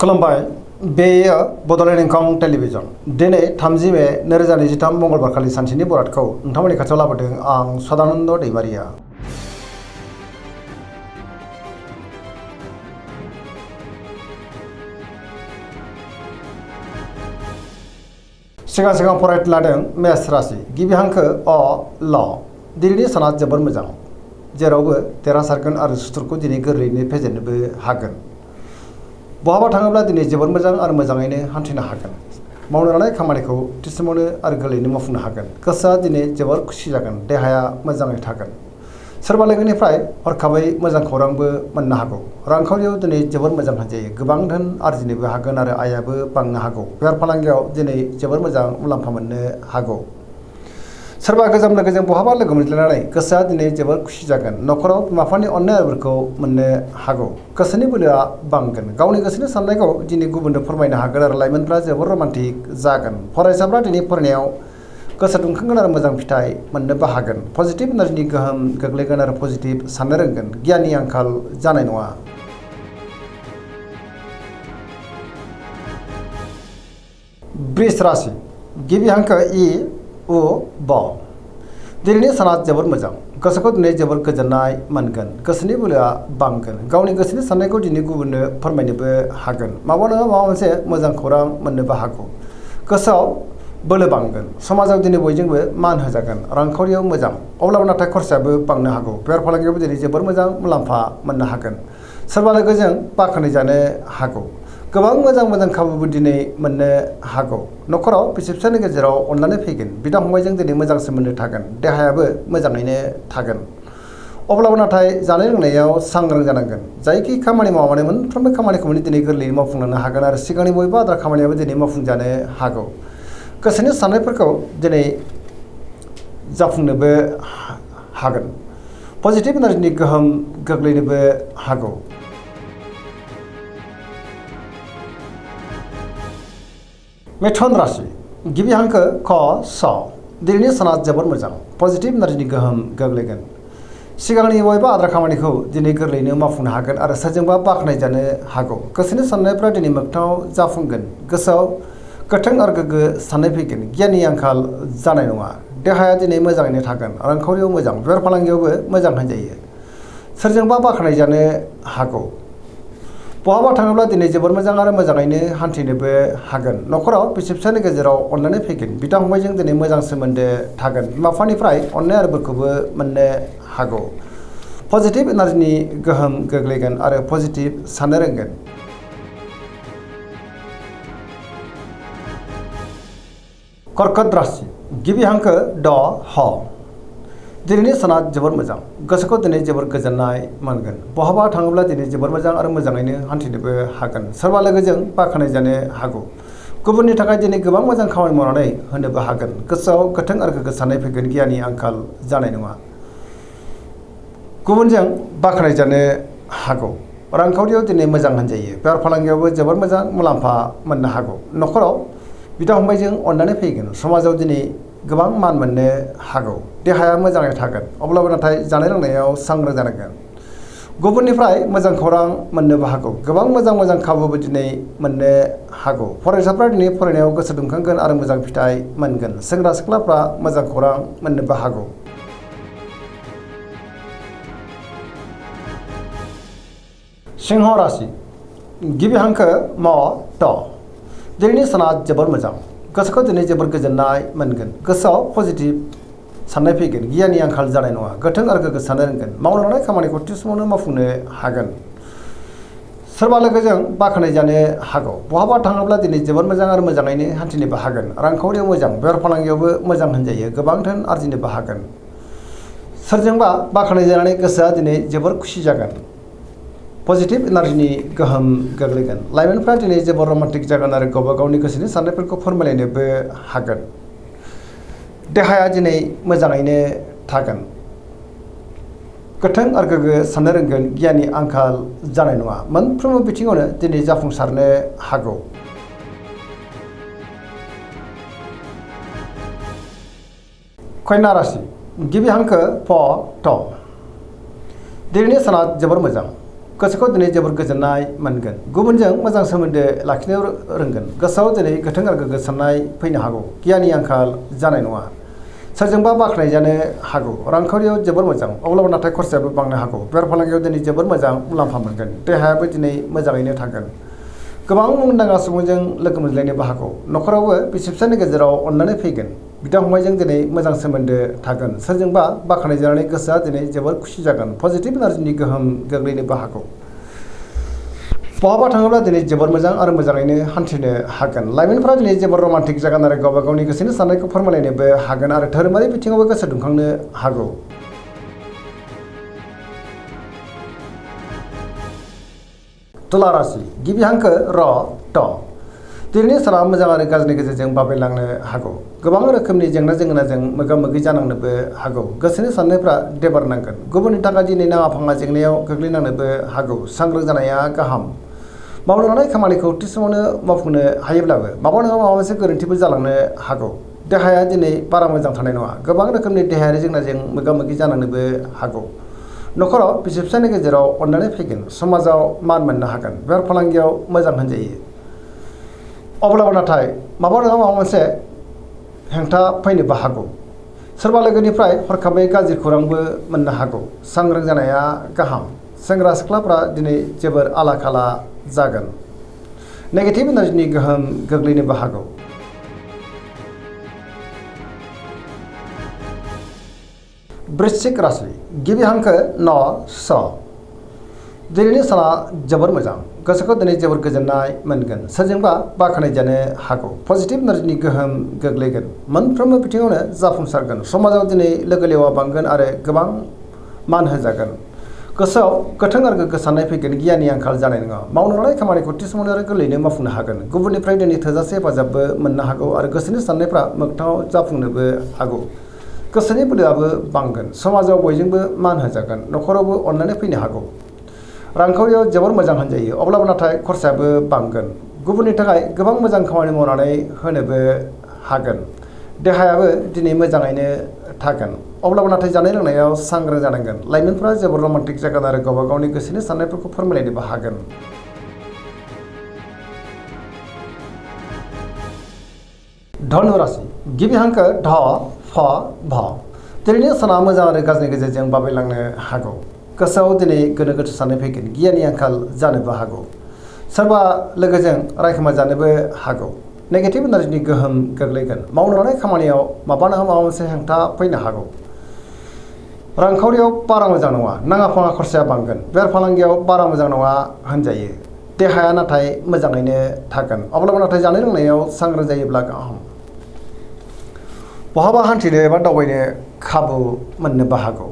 खुलुमबाय बेयो बड'लेण्ड इंखं टेलिभिजन दिनै 30 मे 2023 मंगलबार खालि सानसेनि बरादखौ नोंथांमोननि खाथियाव लाबोदों आं सदानन्द दैमारिया। सिगां फरायनो लादों मेष राशि गिबि हांखो अ ल दिनैनि साना जोबोर मोजां जेरावबो देरहासारगोन आरो सुथुरखौ दिनै गोरलैयैनो फेजेननोबो हागोन। बहाबा थाङोब्ला दिनै जोबोर मोजां आरो मोजाङैनो हान्थिनो हागोन। मावनो लानाय खामानिखौ थि समावनो आरो गोरलैयैनो मावफुंनो हागोन। गोसोआ दिनै जोबोर खुसि जागोन, देहाया मोजाङै थागोन। सोरबा लोगोनिफ्राय हरखाबै मोजां खौरांबो मोननो हागौ। रांखावरियाव दिनै जोबोर मोजां होनजायो, गोबां धोन आरजिनोबो हागोन आरो आयाबो बांनो हागौ। बेफार फालांगियाव दिनै जोबोर मोजां मुलाम्फा मोननो हागौ। सोरबा गोजाम लोगोजों बहाबा लोगो मोनज्लायनानै गोसोआ दिनै जोबोर खुसि जागोन। न'खराव बिमा बिफानि अननाय आदरखौ मोननो हागौ। गोसोनि बोलोआ बांगोन। गावनि गोसोनि साननायखौ दिनै गुबुननो फोरमायनो हागोन आरो लाइमोनफ्रा जोबोर रमान्टिक जागोन। फरायसाफ्रा दिनै फरायनायाव गोसो दुंखांगोन आरो मोजां फिथाइ मोननोबो हागोन। पजिटिभ एनार्जिनि गोहोम गोग्लैगोन आरो पजिटिभ साननो रोंगोन। गियाननि आंखाल जानाय नङा। वृष राशि गिबि हांखो इ उ ब दिनैनि साना जोबोर मोजां। गोसोखौ दिनै जोबोर गोजोननाय मोनगोन। गोसोनि बोलोआ बांगोन। गावनि गोसोनि साननायखौ दिनै गुबुननो फोरमायनोबो हागोन। माबा नङा माबा मोनसे मोजां खौरां मोननोबो हागौ। गोसोआव बोलो बांगोन। समाजाव दिनै बयजोंबो मान होजागोन। रांखावरियाव मोजां, अब्लाबो नाथाय खरसायाबो बांनो हागौ। बेफार फालांगियावबो दिनै जोबोर मोजां मुलाम्फा मोननो हागोन। सोरबा लोगोजों बाख्नाय जानो हागौ। गोबां मोजां खाबुबो दिनै मोननो हागौ। न'खराव बिसि फिसायनि गेजेराव अननानै फैगोन। बिदा फंबायजों दिनै मोजां सोमोन्दो थागोन। देहायाबो मोजाङैनो थागोन। अब्लाबो नाथाय जानाय लोंनायाव सांग्रां जानांगोन। जायखि खामानि मावा मानो मोनफ्रोमबो खामानिखौनो दिनै गोरलैयै मावफुंलांनो हागोन आरो सिगांनि बबेबा आद्रा खामानियाबो दिनै मावफुंजानो हागौ। गोसोनि साननायफोरखौ दिनै जाफुंनोबो हागोन। पजिटिभ एनार्जिनि गोहोम गोग्लैनोबो हागौ। मिथुन राशि गिबि हांखो ख स दिनैनि साना जोबोर मोजां। पजिटिभ एनार्जिनि गोहोम गोग्लैगोन। सिगांनि बबेबा आद्रा खामानिखौ दिनै गोरलैयैनो मावफुंनो हागोन आरो सोरजोंबा बाख्नाय जानो हागौ। गोसोनि साननायफ्रा दिनै मोगथाङाव जाफुंगोन। गोसोआव गोथों आरो गोग्गो साननाय फैगोन। गियाननि आंखाल जानाय नङा। देहाया दिनै मोजाङैनो थागोन। रांखावरियाव मोजां, बेफार फालांगियावबो मोजां होनजायो। सोरजोंबा बाख्नाय जानो हागौ। बहाबा थाङोब्ला दिनै जोबोर मोजां आरो मोजाङैनो हान्थिनोबो हागोन। न'खराव बिसि फिसायनि गेजेराव अननानै फैगोन। बिदा फंबायजों दिनै मोजां सोमोन्दो थागोन। बिमा बिफानिफ्राय अननाय आरो बोरखौबो मोननो हागौ। पजिटिभ एनार्जिनि गोहोम गोग्लैगोन आरो पजिटिभ साननो रोंगोन। कर्कट राशि गिबि हांखो ड ह दिनैनि साना जोबोर मोजां। गोसोखौ दिनै जोबोर गोजोननाय मोनगोन। बहाबा थाङोब्ला दिनै जोबोर मोजां आरो मोजाङैनो हान्थिनोबो हागोन। सोरबा लोगोजों बाख्नाय जानो हागौ। गुबुननि थाखाय दिनै गोबां मोजां खामानि मावनानै होनोबो हागोन। गोसोआव गोथों आरो गोग्गो साननाय फैगोन। गियाननि आंखाल जानाय नङा। गुबुनजों बाख्नाय जानो हागौ। रांखावरियाव दिनै मोजां होनजायो। बेफार फालांगियावबो जोबोर मोजां मुलाम्फा मोननो हागौ। न'खराव बिदा फंबायजों अननानै फैगोन। समाजाव दिनै गोबां मान मोननो हागौ। देहाया मोजाङै थागोन। अब्लाबो नाथाय जानाय लोंनायाव सांग्रां जानांगोन। गुबुननिफ्राय मोजां खौरां मोननोबो हागौ। गोबां मोजां खाबुबो दिनै मोननो हागौ। फरायसाफ्रा दिनै फरायनायाव गोसो दुंखांगोन आरो मोजां फिथाइ मोनगोन। सेंग्रा सिख्लाफ्रा मोजां खौरां मोननोबो हागौ। सिंह राशि गिबि हांखो म ट दिनैनि साना जोबोर मोजां। गोसोखौ दिनै जोबोर गोजोननाय मोनगोन। गोसोआव पजिटिभ साननाय फैगोन। गियाननि आंखाल जानाय नङा। गोथों आरो गोग्गो साननो रोंगोन। मावनो लानाय खामानिखौ थि समावनो मावफुंनो हागोन। सोरबा लोगोजों बाख्नाय जानो हागौ। बहाबा थाङोब्ला दिनै जोबोर मोजां आरो मोजाङैनो हान्थिनोबो हागोन। रांखावरियाव मोजां, बेफार फालांगियावबो मोजां होनजायो। गोबां धोन आरजिनोबो हागोन। सोरजोंबा बाख्नाय जानानै गोसोआ दिनै जोबोर खुसि जागोन। पजिटिभ एनार्जिनि गोहोम गोग्लैगोन। लाइमोनफ्रा दिनै जोबोर रमान्टिक जागोन आरो गावबा गावनि गोसोनि साननायफोरखौ फोरमायलायनोबो हागोन। देहाया दिनै मोजाङैनो थागोन। गोथों आरो गोग्गो साननो रोंगोन। गियाननि आंखाल जानाय नङा। मोनफ्रोमबो बिथिङावनो दिनै जाफुंसारनो हागौ। कन्या राशि गिबि हांखो फ थ दिनैनि साना जोबोर मोजां। गोसोखौ दिनै जोबोर गोजोननाय मोनगोन। गुबुनजों मोजां सोमोन्दो लाखिनो रोंगोन। गोसोआव दिनै गोथों आरो गोग्गो साननाय फैनो हागौ। गियाननि आंखाल जानाय नङा। सोरजोंबा बाख्नायजानो हागौ। रांखावरियाव जोबोर मोजां, अब्लाबो नाथाय खरसायाबो बांनो हागौ। बेफार फालांगियाव दिनै जोबोर मोजां मुलाम्फा मोनगोन। देहायाबो दिनै मोजाङैनो थागोन। गोबां मुंदांखा सुबुंजों लोगो मोनज्लायनोबो हागौ। न'खरावबो बिसि फिसायनि गेजेराव अननानै फैगोन। बिदा फंबायजों दिनै मोजां सोमोन्दो थागोन। सोरजोंबा बाख्नायजानानै गोसोआ दिनै जोबोर खुसि जागोन। पजिटिभ एनार्जिनि गोहोम गोग्लैनोबो हागौ। बहाबा थाङोब्ला दिनै जोबोर मोजां आरो मोजाङैनो हान्थिनो हागोन। लाइमोनफोरा दिनै जोबोर रमान्टिक जागोन आरो गावबा गावनि गोसोनि साननायखौ फोरमायलायनोबो हागोन आरो धोरोमारि बिथिङावबो गोसो दुंखांनो हागौ। तुला राशि गिबि हांखो र ट। दिनैनि साना मोजां आरो गाज्रिनि गेजेरजों बाबेलांनो हागौ। गोबां रोखोमनि जेंना जेंनाजों मोगा मोगि जानांनोबो हागौ। गोसोनि साननायफ्रा देबार नांगोन। गुबुननि थाखाय दिनै नाङा फाङा जेंनायाव गोग्लैनांनोबो हागौ। सांग्रां जानाया गाहाम। मावनो लानाय खामानिखौ थि समावनो मावफुंनो हायोब्लाबो माबा नङा माबा मोनसे गोरोन्थिबो जालांनो हागौ। देहाया दिनै बारा मोजां थानाय नङा। गोबां रोखोमनि देहायारि जेंनाजों मोगा मोगि जानांनोबो हागौ। न'खराव बिसि फिसायनि गेजेराव अननानै फैगोन। समाजाव मान मोननो हागोन। बेफार फालांगियाव मोजां होनजायो। अब्लाबो नाथाय माबा नङा माबा मोनसे हेंथा फैनोबो हागौ। सोरबा लोगोनिफ्राय हरखाबै गाज्रि खौरांबो मोननो हागौ। सांग्रां जानाया गाहाम। सेंग्रा सिख्लाफ्रा दिनै जोबोर आला खाला जागोन। नेगेटिभ एनार्जिनि गोहोम गोग्लैनोबो हागौ। वृश्चिक राशि गिबि हांखो न स। दिनैनि साना जोबोर मोजां। गोसोखौ दिनै जोबोर गोजोननाय मोनगोन। सोरजोंबा बाख्नायजानो हागौ। पजिटिभ एनार्जिनि गोहोम गोग्लैगोन। मोनफ्रोमबो बिथिङावनो जाफुंसारगोन। समाजाव दिनै लोगो लेवा बांगोन आरो गोबां मान होजागोन। गोसोआव गोथों आरो गोग्गो साननाय फैगोन। गियाननि आंखाल जानाय नङा। मावनो लानाय खामानिखौ थि समावनो आरो गोरलैयैनो मावफुंनो हागोन। गुबुननिफ्राय दिनै थोजासे हेफाजाबबो मोननो हागौ आरो गोसोनि साननायफ्रा मोगथाङाव जाफुंनोबो हागौ। गोसोनि बोलोआबो बांगोन। समाजाव बयजोंबो मान होजागोन। न'खरावबो अननानै फैनो हागौ। रांखावरियाव जोबोर मोजां होनजायो। अब्लाबो नाथाय खरसायाबो बांगोन। गुबुननि थाखाय गोबां मोजां खामानि मावनानै होनोबो हागोन। देहायाबो दिनै मोजाङैनो थागोन। अब्लाबो नाथाय जानाय लोंनायाव सांग्रां जानांगोन। लाइमोनफोरा जोबोर रमान्टिक जागोन आरो गावबा गावनि गोसोनि साननायफोरखौ फोरमायलायनोबो हागोन। धनु राशि गिबि हांखो ध फ भ। दिनैनि साना मोजां आरो गाज्रिनि गेजेरजों बाबेलांनो हागौ। गोसोआव दिनै गोनो गोथो साननाय फैगोन। गियाननि आंखाल जानोबो हागौ। सोरबा लोगोजों रायखोमा जानोबो हागौ। नेगेटिभ एनार्जिनि गोहोम गोग्लैगोन। मावनो लानाय खामानियाव माबा नङा माबा मोनसे हेंथा फैनो हागौ। रांखावरियाव बारा मोजां नङा। नाङा फाङा खरसाया बांगोन। बेफार फालांगियाव बारा मोजां नङा होनजायो। देहाया नाथाय मोजाङैनो थागोन। अब्लाबो नाथाय जानाय लोंनायाव सांग्रां जायोब्ला गाहाम। बहाबा हान्थिनो एबा दावबायनो खाबु मोननोबो हागौ।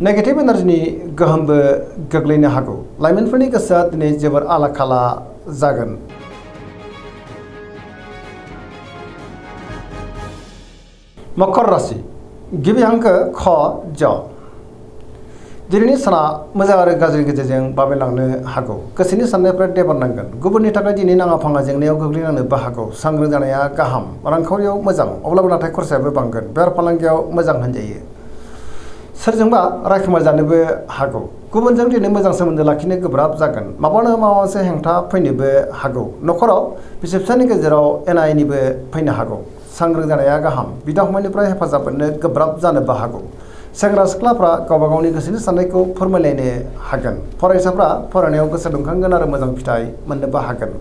नेगेटिभ एनार्जिनि गोहोमबो गोग्लैनो हागौ। लाइमोनफोरनि गोसोआ दिनै जोबोर आला खाला जागोन। मकर राशि गिबि हांखो ख ज। दिनैनि साना मोजां आरो गाज्रिनि गेजेरजों बाबेलांनो हागौ। गोसोनि साननायफ्रा देबार नांगोन। गुबुननि थाखाय दिनै नाङा फाङा जेंनायाव गोग्लैनांनोबो हागौ। सांग्रां जानाया गाहाम। रांखावरियाव मोजां, अब्लाबो नाथाय खरसायाबो बांगोन। बेफार फालांगियाव मोजां होनजायो। सोरजोंबा रायखोमा जानोबो हागौ। गुबुनजों दिनै मोजां सोमोन्दो लाखिनो गोब्राब जागोन। माबा नङा माबा मोनसे हेंथा फैनोबो हागौ। न'खराव बिसि फिसायनि गेजेराव एना एनिबो फैनो हागौ। सांग्रां जानाया गाहाम। बिदा फंबायनिफ्राय हेफाजाब मोननो गोब्राब जानोबो हागौ। सेंग्रा सिख्लाफ्रा गावबा गावनि गोसोनि साननायखौ फोरमायलायनो हागोन। फरायसाफ्रा फरायनायाव गोसो दुंखांगोन आरो मोजां फिथाइ मोननोबो हागोन।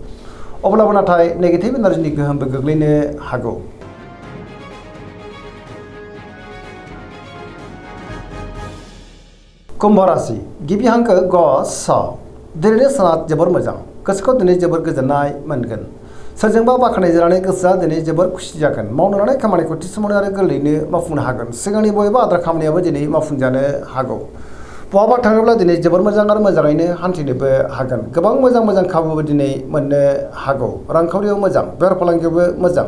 अब्लाबो नाथाय नेगेटिभ एनार्जिनि गोहोमबो गोग्लैनो हागौ। कुम्भ राशि गिबि हांखो ग स। दिनैनि साना जोबोर मोजां। गोसोखौ दिनै जोबोर गोजोननाय मोनगोन। सोरजोंबा बाख्नायजानानै गोसोआ दिनै जोबोर खुसि जागोन। मावनो लानाय खामानिखौ थि समावनो आरो गोरलैयैनो मावफुंनो हागोन। सिगांनि बबेबा आद्रा खामानियाबो दिनै मावफुंजानो हागौ। बहाबा थाङोब्ला दिनै जोबोर मोजां आरो मोजाङैनो हान्थिनोबो हागोन। गोबां मोजां मोजां खाबुबो दिनै मोननो हागौ। रांखावरियाव मोजां, बेफार फालांगियावबो मोजां।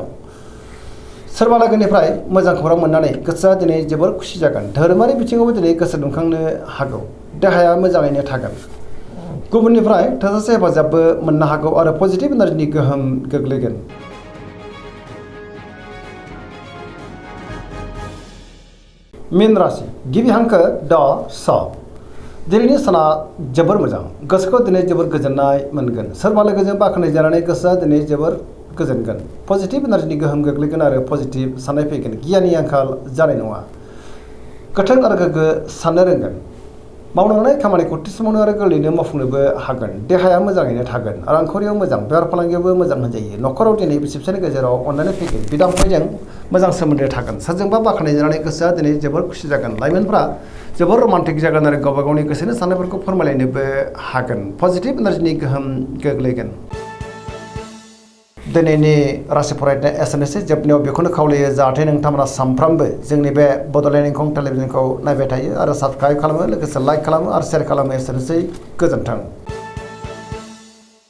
सोरबा लोगोनिफ्राय मोजां खौरां मोननानै गोसोआ दिनै जोबोर खुसि जागोन। धोरोमारि बिथिङावबो दिनै गोसो दुंखांनो हागौ। देहाया मोजाङैनो थागोन। गुबुननिफ्राय थोजासे हेफाजाबबो मोननो हागौ आरो पजिटिभ एनार्जिनि गोहोम गोग्लैगोन। मीन राशि गिबि हांखो ड स। दिनैनि साना जोबोर मोजां गोसोखौ दिनै जोबोर गोजोननाय मोनगोन सोरबा लोगोजों बाख्नाय जानानै गोसोआ दिनै जोबोर गोजोनगोन पजिटिभ एनार्जिनि गोहोम गोग्लैगोन आरो पजिटिभ साननाय फैगोन गियाननि आंखाल जानाय नङा गोथों आरो गोग्गो साननो रोंगोन मावनांनाय खामानिखौ थि समावनो आरो गोरलैयैनो मावफुंनोबो हागोन देहाया मोजाङैनो थागोन रांखावरियाव मोजां बेफार फालांगियावबो मोजां होनजायो न'खराव दिनै बिसि फिसायनि गेजेराव अनलायनाय फैगोन बिदा फंबायजों मोजां सोमोन्दो थागोन सोरजोंबा बाख्नाय जानानै गोसोआ दिनै जोबोर खुसि जागोन लाइमोनफ्रा जोबोर रमान्टिक जागोन आरो गावबा गावनि गोसोनि साननायफोरखौ फोरमायलायनोबो हागोन पजिटिभ एनार्जिनि गोहोम गोग्लैगोन दिनैनि राशि फरायनाय एसेनोसै जोबनायाव बेखौनो खावलायो जाहाथे नोंथांमोना सानफ्रामबो जोंनि बे बड'लेण्ड इंखं टेलिभिजनखौ नायबाय थायो आरो साबस्क्राइब खालामो लोगोसे लाइक खालामो आरो शेयार खालामो एसेनोसै गोजोन्थों।